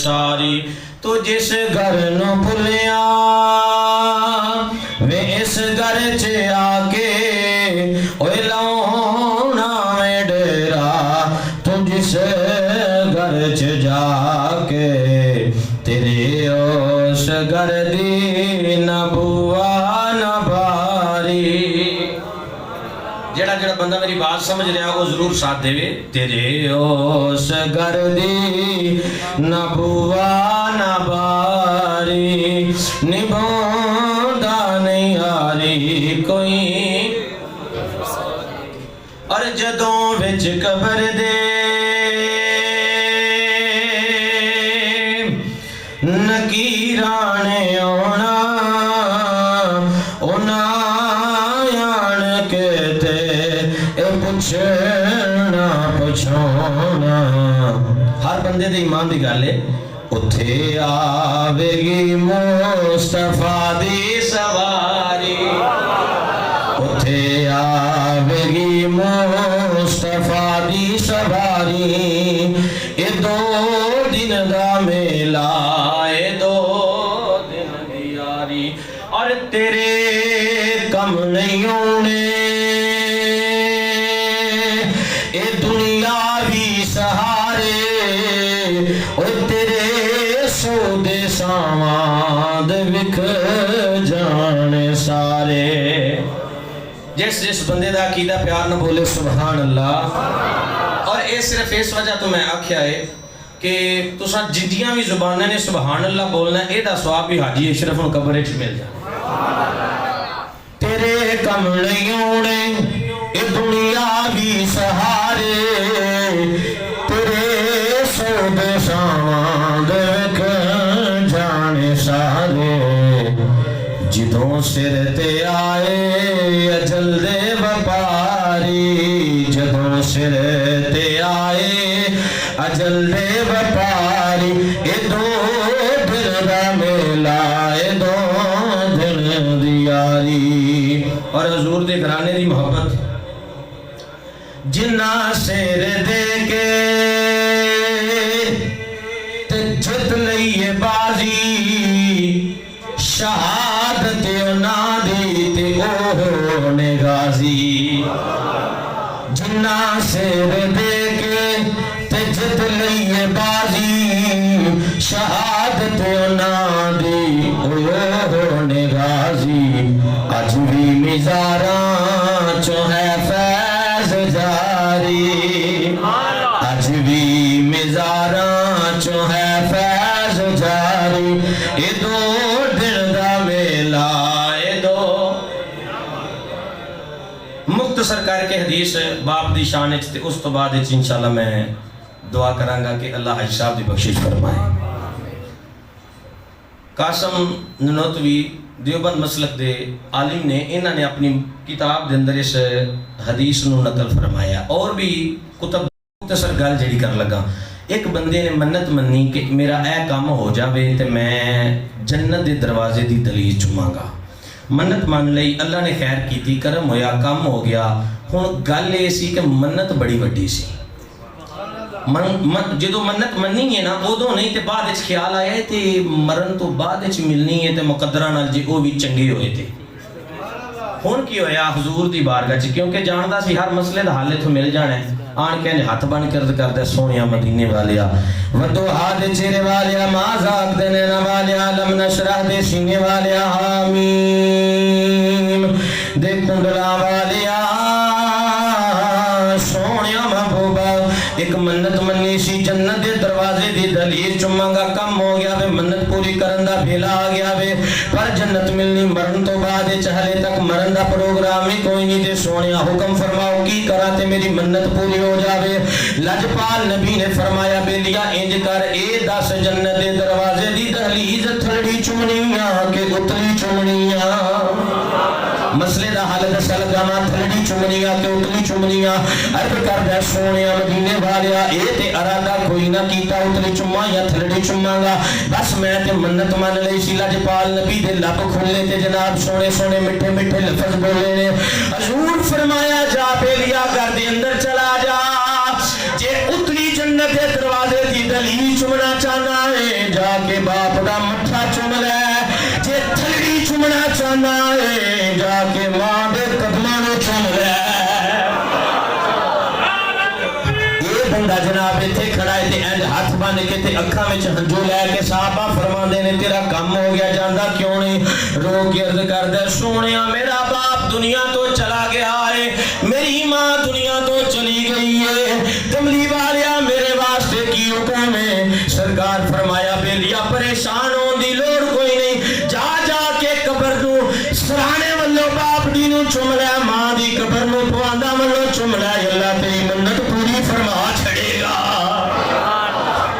सारी। तू जिस घर नू भुलिया वे इस घर च आके ओए लाउना में डेरा। तू जिस घर च जाके तेरे उस घर दी न बुआ न बारी। जेड़ा जेड़ा बंदा मेरी बात समझ रहा वो जरूर साथ देवे। तेरे उस घर दी न बुआ न बारी निभांदा नहीं यारी कोई। और जदों विच कबर दे नकीरां ने आना उन्हां आण के ते पुछना पुछाना। हर बंदे दे ईमान दी गल है। उथे आवेगी मुस्तफा दी सवारी। उथे आवेगी मुस्तफा दी सवारी। ए दो दिन दा मेला ए दो दिन दी यारी। और तेरे कम नहीं होने ए दुनियावी सहारे। और तेरे सौदे सामाद विक जाने सारे। जिस जिस बंदे दा अकीदा प्यार न बोले सुभान अल्लाह। और ये सिर्फ इस वजह तो मैं आख्या है कि तुसा जिंदियां भी जुबाना ने सुभान अल्लाह बोलना एदा सवाब भी हाजी अशरफ नूं कब्र च मिल जाए। तेरे कम नहीं होने ए दुनिया भी सहारे। तेरे सौदे सामाद विक जाने सारे। जिदों सिर ते आए अजल दे व्यापारी। जदों सिर ते आए अजल दे व्यापारी। ए दो दिन दा मेला ए दो दिन दी यारी। और हजूर दे घराने दी मोहब्बत जिन्ना शेर दे के ते जित लईए बाजी। शहादत ना दी ते ओह ने गाजी। जिन्ना शेर दे के ते जित लईए बाजी। शहादत ना दी ओह ने गाजी। अज भी मिज़ारां चो है फैज़ जारी। अज भी मिज़ारां चो है फैज़ जारी। ए दो दिन दा मेला ए दो। मुख्तसर करके हदीस बाप दी शान ते उस तो बाद इंशाअल्लाह मैं दुआ करांगा कि अल्लाह हज साहब दी बख्शिश फरमाए। कासम ननोतवी देवबंद मसलक दे आलिम ने इन्हां ने अपनी किताब दे अंदर इस हदीस नूं नकल फरमाया। और भी कुतब मुख्तसर गल जड़ी कर लगा। एक बंदे ने मन्नत मन्नी कि मेरा यह काम हो जाए तो मैं जन्नत के दरवाजे की दलील चुमांगा। मन्नत मान ली, अल्लाह ने खैर की, करम होया, काम हो गया। हुण गल ये सी कि मन्नत बड़ी वड्डी सी। जो मन्नत मन्नी है ना उदों नहीं तो बाद ख्याल आया तो मरण तो बाद मिलनी है तो मुकद्दरा नाल जे वो भी चंगे होए थे। हुण की होया हजूर दी बारगाह च, क्योंकि जानदा सी हर मसले दा हल इत्थों मिल जाना है। आन के हाथ बन कर करदे सोनिया मदीने वालिया वदो हाथ चेहरे वालिया माज़ाक दे नैना वालिया लम नशरह दे सीने वालिया हामीम दे कुंडला वालिया सोनिया महबूबा। एक मन्नत मन्नी सी जन्नत दे दरवाजे दी दलील चुमांगा, कम हो गया वे, मन्नत पूरी करन दा भेला आ गया वे, पर जन्नत मिलनी मरण तो बाद हले तक मरण दा प्रोग्राम ही कोई नहीं। ते सोनिया हुक्म फरमाओ की करा ते मेरी मन्नत पूरी हो जावे। लजपाल नबी ने फरमाया बेलिया इंज कर, ए 10 जन्नत दे दरवाजे दी दहलीज थड़ी चुमनिया के उतली चुमनिया। मसले दा हल दस लगा ना, थड़ी चुमनिया के उतली चुमनिया। अर्थ कर दे सोनिया मदीने वालिया ए ते इरादा कोई ना कीता उतली चुम्मा या थड़ी चुम्मांगा, बस मैं ते मन्नत मान लई सी। लजपाल नबी दे लब खुले ते जनाब सोने सोने मिठे मिठे लफ्ज बोले ने। हजूर फरमाया जा बेलिया घर दे अंदर चला जा, जे उतली जन्नत दे दरवाजे दी दलील चुमना चाहना है जाके बाप दा मत्था चुम लै, जे थलड़ी चुमना चाहना है जाके मां दे कदमां नूं चुम लै। ये बंदा जनाब इत्थे खड़ा है ते इंज हथ बन के ते अखां विच हंझू लैके साहबा फरमांदे ने तेरा काम हो गया, जांदा क्यों नहीं? रो के अर्ज करदा सोहणिया मेरा बाप दुनिया तो चला गया है, मेरी मां दुनिया तो चली गई है, कमली वालिया मेरे वास्ते की हुक्म है? सरकार फरमाया बेलिया परेशान होने की लोड़ कोई नहीं, जा जाके कबर नूं सराहने वालों बाप दी नूं चुम लै, मां दी कबर नूं पवांदा वालों चुम लै, अल्लाह तेरी मन्नत पूरी फरमा छड़ेगा।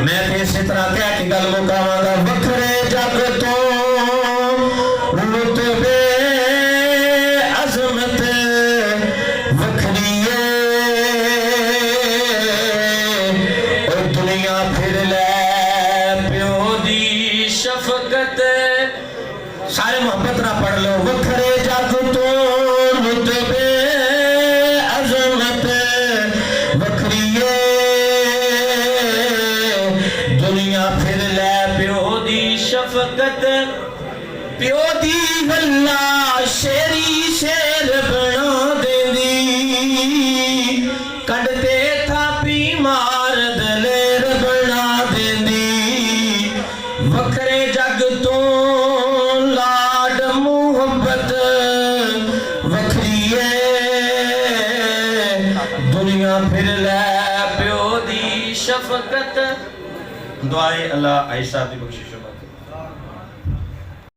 मैं ते इस तरह कह के गल मुकावांगा। वखरे जग तो रुतबे अजमत वखरी है, और दुनिया फिर लै प्यो दी शफकत। सारे मोहब्बत ना पढ़ लो। वखरे जग तो रुतबे अजमत वखरी है, दुनिया फिर लै प्यो दी शफकत। प्यो दी गल्ला शेरी शेर बना देंदी, कढ़ते थापी मार दलेर बना देंदी। वखरे जग तो लाड मुहब्बत वखरी है, दुनिया फिर लै प्यो दी शफकत। दुआए अल्लाह आयशा दी बख्शिश।